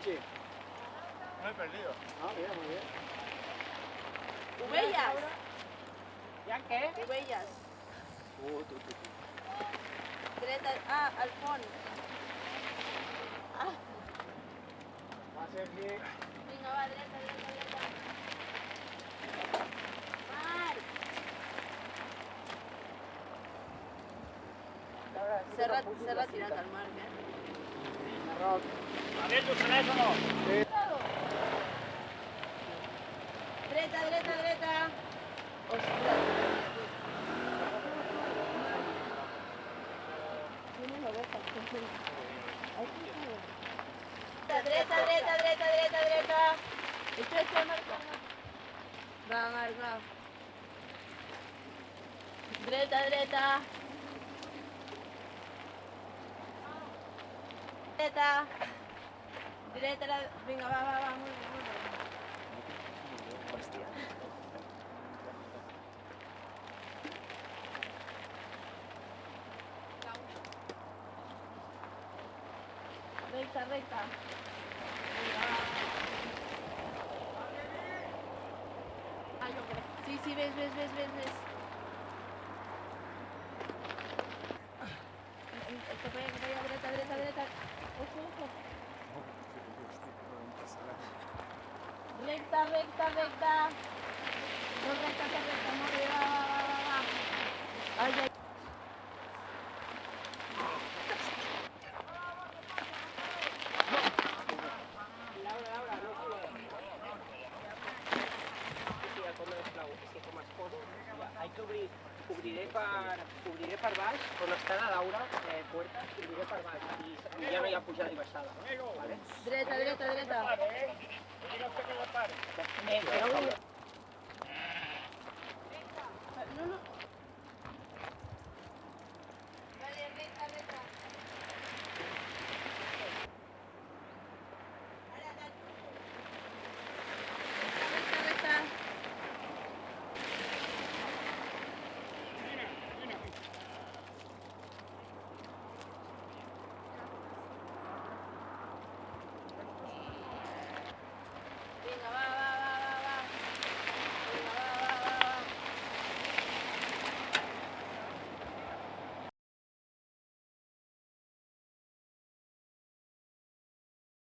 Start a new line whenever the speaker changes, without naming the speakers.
Richie?
Me he perdido.
Ah, mira, muy bien.
Ovelles.
Ja què?
Ovelles.
Tu.
Dreta. Ah, al fons. Ah.
Va a ser aquí.
Vinga, va, dreta. Marc. S'ha retirat el Marc,
Marroc.
Abierto el teléfono.
Dreta. Ostres. Dreta. Esto, Marc. Va, Marc, va. Dreta. Dreta, vinga, va, molt bé. Hòstia. Recta. Vinga, va. Ah, jo crec. Sí, ves. Cap allà, dreta. Ojo. Recta. No, recta, molt bé, va. Ai.
Laura, no sí, com es plau, sí, com es posa. Hay que obriré per baix, on està la Laura, puerta, obriré per baix i ja no hi ha pujada i baixada. Vale?
Dreta.
Diga usted que me pare.
Me quedo